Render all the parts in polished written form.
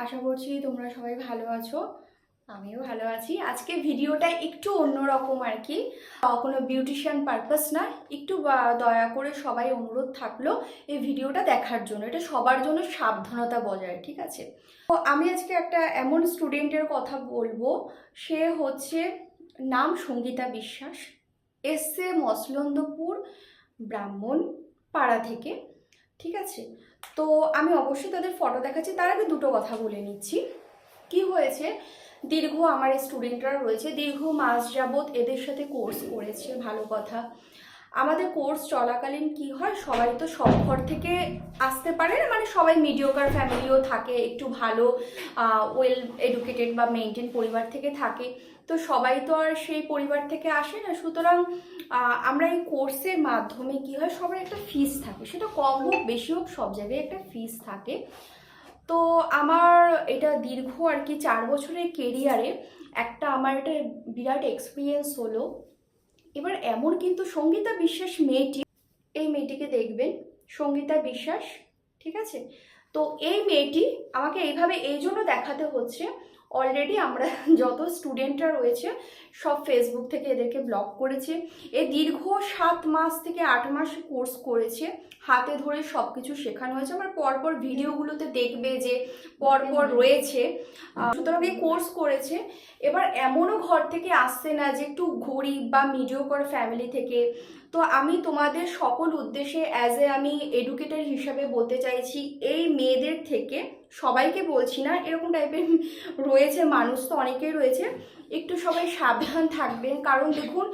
আশা করছি তোমরা সবাই ভালো আছো। আমিও ভালো আছি। আজকে ভিডিওটা একটু অন্যরকম আর কি, কোনো বিউটিশিয়ান পারপাস না, একটু দয়া করে সবাই অনুরোধ থাকলো এই ভিডিওটা দেখার জন্য। এটা সবার জন্য সাবধানতা বজায়, ঠিক আছে? তো আমি আজকে একটা এমন স্টুডেন্টের কথা বলবো, সে হচ্ছে নাম সঙ্গীতা বিশ্বাস, এসছে মসলন্দপুর ব্রাহ্মণ পাড়া থেকে, ঠিক আছে? তো আমি অবশ্যই তাদের ফটো দেখাচ্ছি, তার আগে দুটো কথা বলে নিচ্ছি। কি হয়েছে, দীর্ঘ আমার স্টুডেন্টরা রয়েছে, দীর্ঘ মাস যাবৎ এদের সাথে কোর্স করেছে, ভালো কথা। আমাদের কোর্স চলাকালীন কি হয়, সবাই তো সব ঘর থেকে আসতে পারে না, মানে সবাই মিডিওকার ফ্যামিলিও থাকে, একটু ভালো ওয়েল এডুকেটেড বা মেনটেন পরিবার থেকে থাকে, তো সবাই তো আর সেই পরিবার থেকে আসে না। সুতরাং আমরা এই কোর্সের মাধ্যমে কি হয়, সবার একটা ফিস থাকে, সেটা কম হোক বেশি হোক সব জায়গায় একটা ফিস থাকে। তো আমার এটা দীর্ঘ আর কি 4 বছরের কেরিয়ারে একটা আমার এটা বিরাট এক্সপিরিয়েন্স হলো। এবার এমন কিন্তু সঙ্গীতা বিশ্বাস মেয়েটি, এই মেয়েটিকে দেখবেন, সঙ্গীতা বিশ্বাস, ঠিক আছে? তো এই মেয়েটি আমাকে এইভাবে এই জন্য দেখাতে হচ্ছে, অলরেডি আমরা যত স্টুডেন্টরা রয়েছে সব ফেসবুক থেকে এদেরকে ব্লক করেছে। এ দীর্ঘ 7 মাস থেকে 8 মাস কোর্স করেছে, হাতে ধরে সব কিছু শেখানো হয়েছে। আমার পরপর ভিডিওগুলোতে দেখবে যে পরপর রয়েছে। সুতরাং এই কোর্স করেছে। এবার এমনও ঘর থেকে আসছে না যে একটু গরিব বা মিডিওকর ফ্যামিলি থেকে। তো আমি তোমাদের সকল উদ্দেশ্যে আমি এডুকেটর হিসাবে বলতে চাইছি, এই মেয়েদের থেকে, সবাইকে বলছি না, এরকম টাইপের রয়েছে মানুষ তো অনেকেই রয়েছে, একটু সবাই সাবধান থাকবেন। কারণ দেখুন,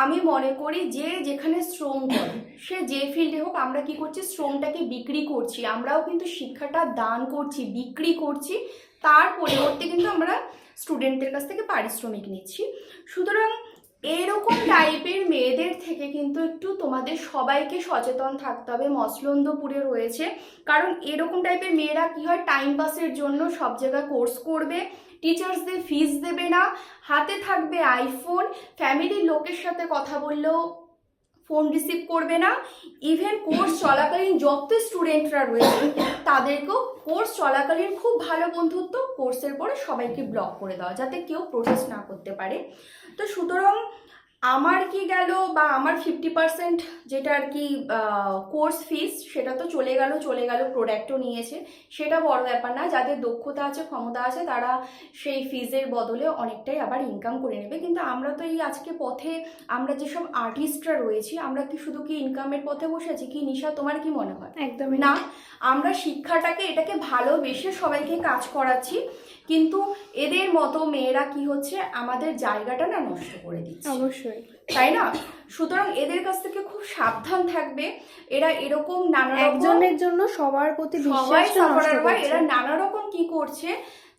আমি মনে করি যে যেখানে শ্রম করে, সে যে ফিল্ডে হোক, আমরা কি করছি, শ্রমটাকে বিক্রি করছি। আমরাও কিন্তু শিক্ষাটা দান করছি, বিক্রি করছি, তার পরিবর্তে কিন্তু আমরা স্টুডেন্টদের কাছ থেকে পারিশ্রমিক নিচ্ছি। সুতরাং এরকম টাইপের মেয়েদের থেকে কিন্তু একটু তোমাদের সবাইকে সচেতন থাকতে হবে। মসলন্দপুরে রয়েছে, কারণ এরকম টাইপের মেয়েরা কি হয়, টাইম পাসের জন্য সব জায়গায় কোর্স করবে, টিচার্সদের ফিস দেবে না, হাতে থাকবে আইফোন, ফ্যামিলির লোকের সাথে কথা বললেও ফোন রিসিভ করবে না। ইভেন কোর্স চলাকালীন যত স্টুডেন্টরা রয়েছে তাদেরকেও কোর্স চলাকালীন খুব ভালো বন্ধুত্ব, কোর্সের পরে সবাইকে ব্লক করে দেওয়া, যাতে কেউ প্রসেস না করতে পারে। তো সুতরাং আমার কি গেল, বা আমার 50% যেটা আর কি কোর্স ফিস, সেটা তো চলে গেল, প্রোডাক্টও নিয়েছে, সেটা বড় ব্যাপার না। যাদের দক্ষতা আছে, ক্ষমতা আছে, তারা সেই ফিজের বদলে অনেকটাই আবার ইনকাম করে নেবে। কিন্তু আমরা তো এই আজকে পথে, আমরা যেসব আর্টিস্টরা রয়েছি, আমরা কি শুধু কি ইনকামের পথে বসে আছি কি? নিশা, তোমার কি মনে হয়? একদমই না, আমরা শিক্ষাটাকে, এটাকে ভালোবেসে সবাইকে কাজ করাচ্ছি। কিন্তু এদের মতো মেয়েরা কি হচ্ছে, আমাদের জায়গাটা না নষ্ট করে দিচ্ছে, অবশ্যই, তাই না? সুতরাং এদের কাছ থেকে খুব সাবধান থাকবে। এরা এরকম নানা রকম, একজনের জন্য সবার প্রতি সবাই বিশ্বাসটা নষ্ট সাফারার হয়। করছে। এরা নানা রকম কি করছে,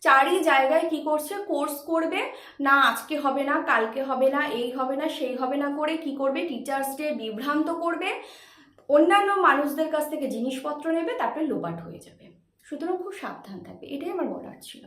চারি জায়গায় কি করছে, কোর্স করবে না, আজকে হবে না, কালকে হবে না, এই হবে না, সেই হবে না করে কি করবে, টিচার্সকে বিভ্রান্ত করবে, অন্যান্য মানুষদের কাছ থেকে জিনিসপত্র নেবে, তারপরে লোপাট হয়ে যাবে। সুতরাং খুব সাবধান থাকবে, এটাই আমার বলার ছিল।